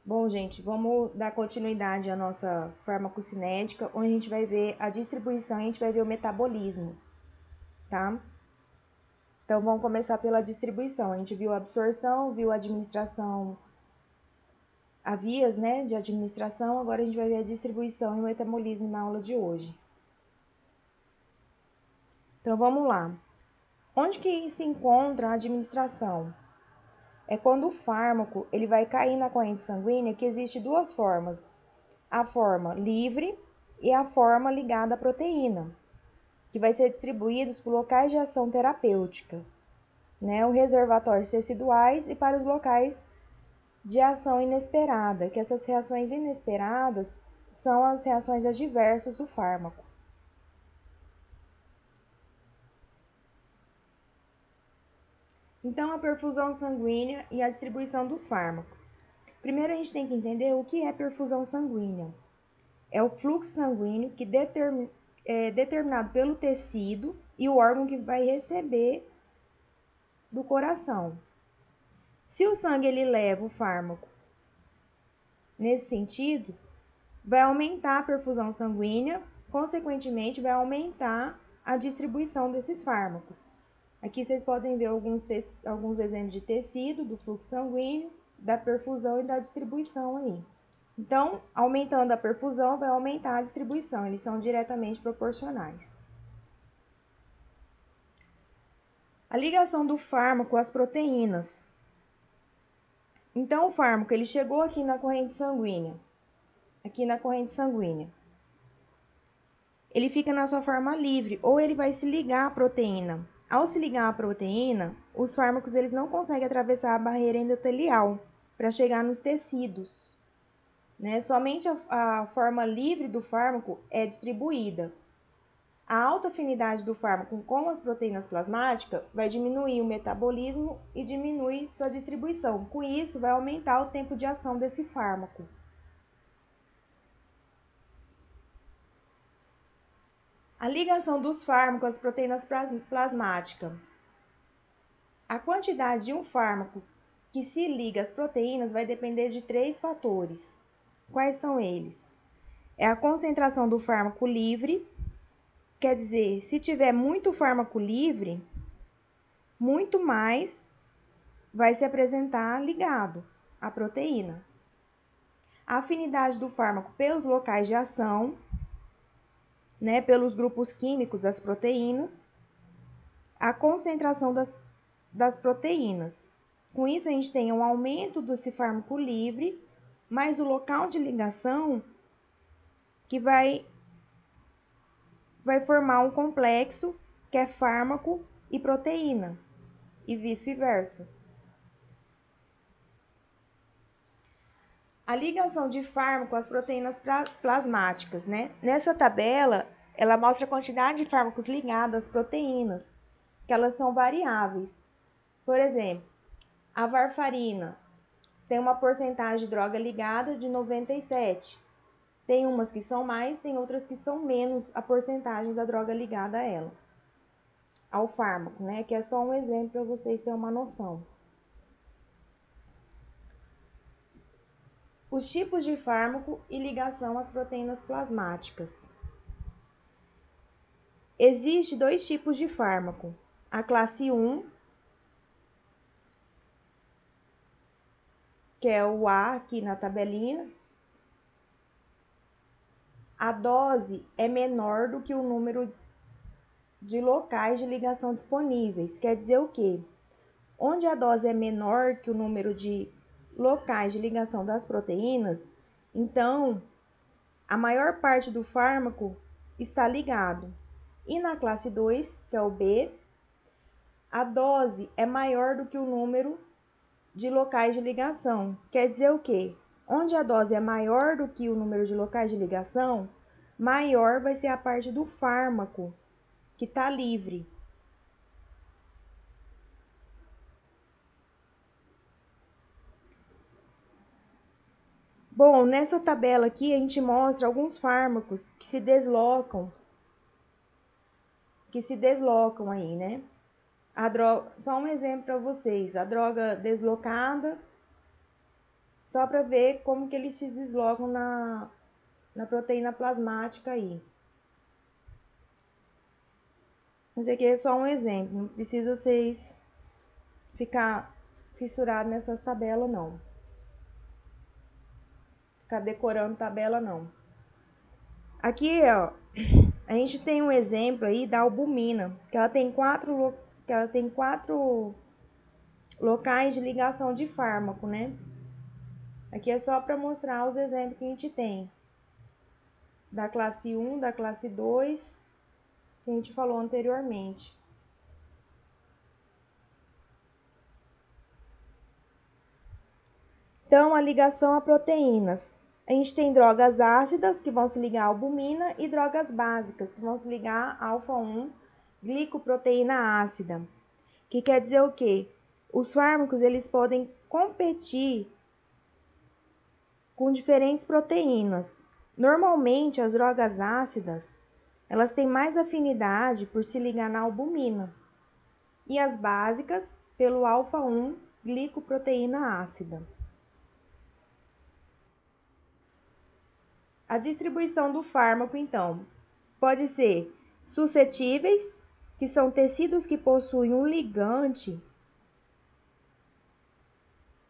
Bom, gente, vamos dar continuidade à nossa farmacocinética, onde a gente vai ver a distribuição e a gente vai ver o metabolismo, tá? Então, vamos começar pela distribuição. A gente viu a absorção, viu a administração, a vias, né, de administração. Agora a gente vai ver a distribuição e o metabolismo na aula de hoje. Então, vamos lá. Onde que se encontra a administração? É quando o fármaco ele vai cair na corrente sanguínea, que existe duas formas. A forma livre e a forma ligada à proteína, que vai ser distribuídos por locais de ação terapêutica, né? Os reservatórios teciduais e para os locais de ação inesperada, que essas reações inesperadas são as reações adversas do fármaco. Então, a perfusão sanguínea e a distribuição dos fármacos. Primeiro, a gente tem que entender o que é perfusão sanguínea. É o fluxo sanguíneo que é determinado pelo tecido e o órgão que vai receber do coração. Se o sangue ele leva o fármaco nesse sentido, vai aumentar a perfusão sanguínea, consequentemente vai aumentar a distribuição desses fármacos. Aqui vocês podem ver alguns exemplos de tecido, do fluxo sanguíneo, da perfusão e da distribuição aí. Então, aumentando a perfusão, vai aumentar a distribuição, eles são diretamente proporcionais. A ligação do fármaco às proteínas. Então, o fármaco ele chegou aqui na corrente sanguínea. Ele fica na sua forma livre, ou ele vai se ligar à proteína. Ao se ligar à proteína, os fármacos eles não conseguem atravessar a barreira endotelial para chegar nos tecidos, né? Somente a forma livre do fármaco é distribuída. A alta afinidade do fármaco com as proteínas plasmáticas vai diminuir o metabolismo e diminuir sua distribuição. Com isso, vai aumentar o tempo de ação desse fármaco. A ligação dos fármacos às proteínas plasmáticas. A quantidade de um fármaco que se liga às proteínas vai depender de 3 fatores. Quais são eles? É a concentração do fármaco livre, quer dizer, se tiver muito fármaco livre, muito mais vai se apresentar ligado à proteína. A afinidade do fármaco pelos locais de ação, né, pelos grupos químicos das proteínas, a concentração das proteínas. Com isso, a gente tem um aumento desse fármaco livre, mais o local de ligação que vai formar um complexo que é fármaco e proteína, e vice-versa. A ligação de fármaco às proteínas plasmáticas, né? Nessa tabela, ela mostra a quantidade de fármacos ligados às proteínas, que elas são variáveis. Por exemplo, a varfarina tem uma porcentagem de droga ligada de 97. Tem umas que são mais, tem outras que são menos a porcentagem da droga ligada a ela, ao fármaco, né? Que é só um exemplo para vocês terem uma noção. Os tipos de fármaco e ligação às proteínas plasmáticas. Existem 2 tipos de fármaco. A classe 1, que é o A aqui na tabelinha. A dose é menor do que o número de locais de ligação disponíveis. Quer dizer o quê? Onde a dose é menor que o número de locais de ligação das proteínas, então a maior parte do fármaco está ligado. E na classe 2, que é o B, a dose é maior do que o número de locais de ligação. Quer dizer o quê? Onde a dose é maior do que o número de locais de ligação, maior vai ser a parte do fármaco que está livre. Bom, nessa tabela aqui a gente mostra alguns fármacos que se deslocam aí, né? Só um exemplo para vocês, a droga deslocada só para ver como que eles se deslocam na proteína plasmática aí. Mas aqui é só um exemplo, não precisa vocês ficar fissurados nessas tabelas, não. Ficar decorando tabela, não. Aqui, ó, a gente tem um exemplo aí da albumina, que ela tem quatro locais de ligação de fármaco, né? Aqui é só para mostrar os exemplos que a gente tem. Da classe 1, da classe 2, que a gente falou anteriormente. Então, a ligação a proteínas. A gente tem drogas ácidas, que vão se ligar à albumina, e drogas básicas, que vão se ligar à alfa-1 glicoproteína ácida. Que quer dizer o quê? Os fármacos, eles podem competir com diferentes proteínas. Normalmente, as drogas ácidas, elas têm mais afinidade por se ligar na albumina. E as básicas, pelo alfa-1 glicoproteína ácida. A distribuição do fármaco, então, pode ser suscetíveis, que são tecidos que possuem um ligante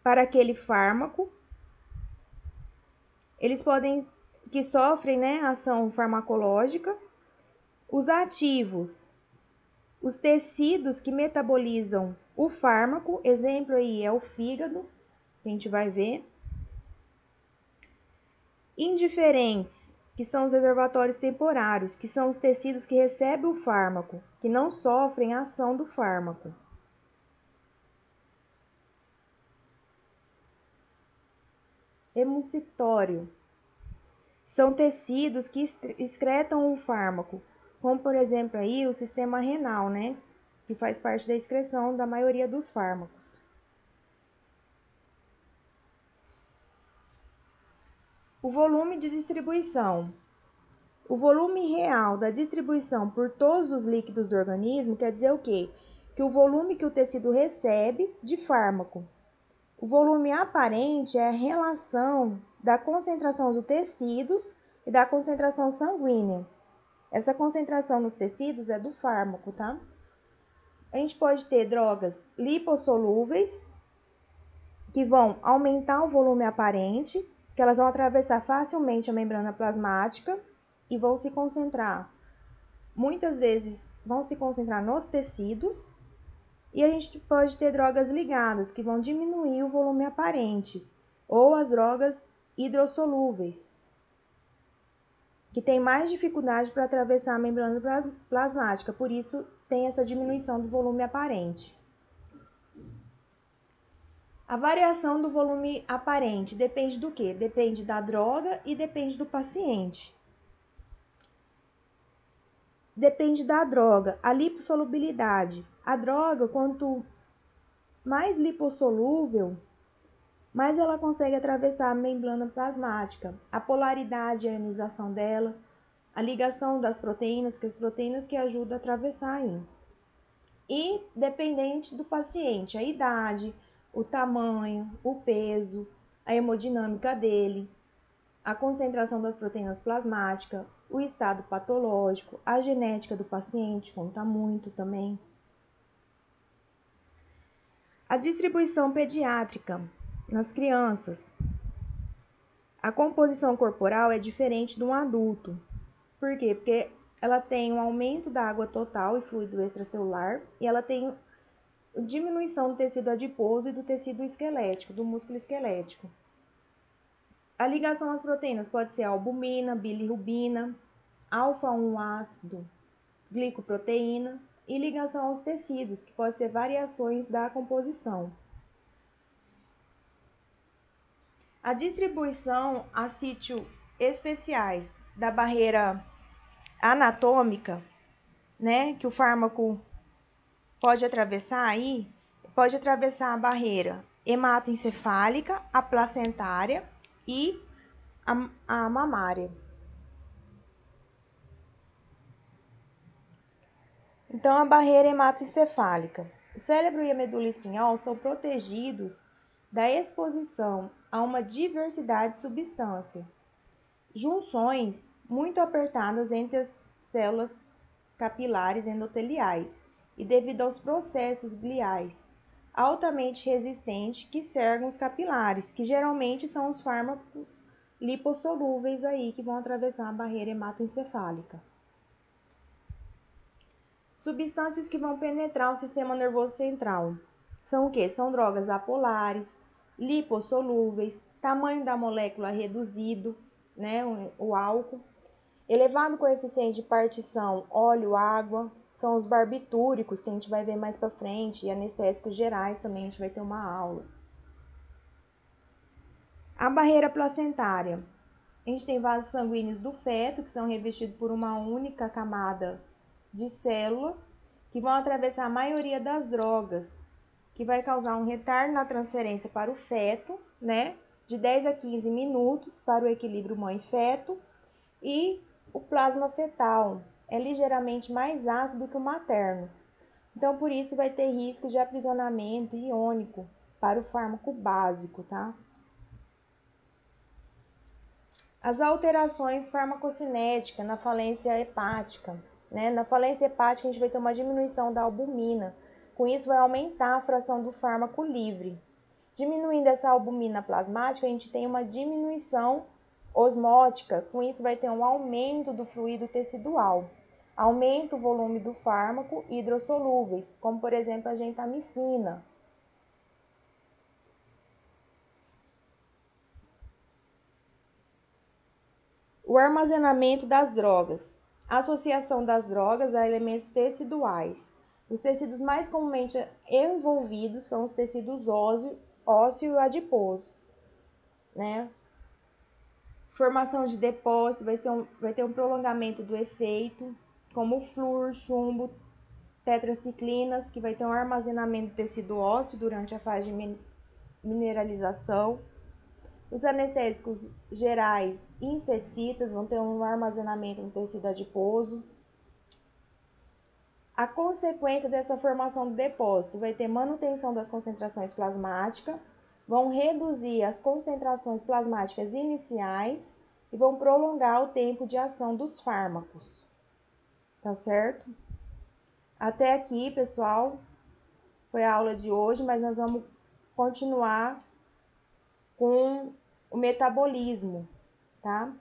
para aquele fármaco. Eles podem, que sofrem, né, ação farmacológica. Os ativos, os tecidos que metabolizam o fármaco, exemplo aí é o fígado, que a gente vai ver. Indiferentes, que são os reservatórios temporários, que são os tecidos que recebem o fármaco, que não sofrem a ação do fármaco. Emulsitório, são tecidos que excretam o fármaco, como por exemplo aí o sistema renal, né, que faz parte da excreção da maioria dos fármacos. O volume de distribuição. O volume real da distribuição por todos os líquidos do organismo quer dizer o quê? Que o volume que o tecido recebe de fármaco. O volume aparente é a relação da concentração dos tecidos e da concentração sanguínea. Essa concentração nos tecidos é do fármaco, tá? A gente pode ter drogas lipossolúveis, que vão aumentar o volume aparente, que elas vão atravessar facilmente a membrana plasmática e vão se concentrar. Muitas vezes vão se concentrar nos tecidos. E a gente pode ter drogas ligadas, que vão diminuir o volume aparente, ou as drogas hidrossolúveis, que tem mais dificuldade para atravessar a membrana plasmática, por isso tem essa diminuição do volume aparente. A variação do volume aparente depende do quê? Depende da droga e depende do paciente. Depende da droga, a lipossolubilidade. A droga, quanto mais lipossolúvel, mas ela consegue atravessar a membrana plasmática, a polaridade e a ionização dela, a ligação das proteínas, que as proteínas que ajudam a atravessar aí. E dependente do paciente, a idade, o tamanho, o peso, a hemodinâmica dele, a concentração das proteínas plasmáticas, o estado patológico, a genética do paciente conta muito também. A distribuição pediátrica nas crianças. A composição corporal é diferente de um adulto. Por quê? Porque ela tem um aumento da água total e fluido extracelular e ela tem diminuição do tecido adiposo e do tecido esquelético, do músculo esquelético. A ligação às proteínas pode ser albumina, bilirrubina, alfa-1 ácido, glicoproteína e ligação aos tecidos, que pode ser variações da composição. A distribuição a sítio especiais da barreira anatômica, né, que o fármaco pode atravessar aí, pode atravessar a barreira hematoencefálica, a placentária e a mamária. Então, a barreira hematoencefálica. O cérebro e a medula espinhal são protegidos da exposição a uma diversidade de substância, junções muito apertadas entre as células capilares endoteliais e devido aos processos gliais altamente resistentes que cercam os capilares, que geralmente são os fármacos lipossolúveis aí que vão atravessar a barreira hematoencefálica. Substâncias que vão penetrar o sistema nervoso central são o que? São drogas apolares, lipossolúveis, tamanho da molécula reduzido, né, o álcool, elevado coeficiente de partição óleo-água, são os barbitúricos, que a gente vai ver mais para frente, e anestésicos gerais também a gente vai ter uma aula. A barreira placentária. A gente tem vasos sanguíneos do feto, que são revestidos por uma única camada de célula, que vão atravessar a maioria das drogas, que vai causar um retardo na transferência para o feto, né? De 10 a 15 minutos para o equilíbrio mãe-feto. E o plasma fetal é ligeiramente mais ácido que o materno. Então, por isso, vai ter risco de aprisionamento iônico para o fármaco básico, tá? As alterações farmacocinéticas na falência hepática, né? Na falência hepática, a gente vai ter uma diminuição da albumina. Com isso, vai aumentar a fração do fármaco livre. Diminuindo essa albumina plasmática, a gente tem uma diminuição osmótica. Com isso, vai ter um aumento do fluido tecidual. Aumenta o volume do fármaco hidrossolúveis, como, por exemplo, a gentamicina. O armazenamento das drogas. Associação das drogas a elementos teciduais. Os tecidos mais comumente envolvidos são os tecidos ósseo e adiposo, né? Formação de depósito, vai ter um prolongamento do efeito, como o flúor, chumbo, tetraciclinas, que vai ter um armazenamento do tecido ósseo durante a fase de mineralização. Os anestésicos gerais e inseticidas vão ter um armazenamento no tecido adiposo. A consequência dessa formação do depósito vai ter manutenção das concentrações plasmáticas, vão reduzir as concentrações plasmáticas iniciais e vão prolongar o tempo de ação dos fármacos. Tá certo? Até aqui, pessoal, foi a aula de hoje, mas nós vamos continuar com o metabolismo, tá?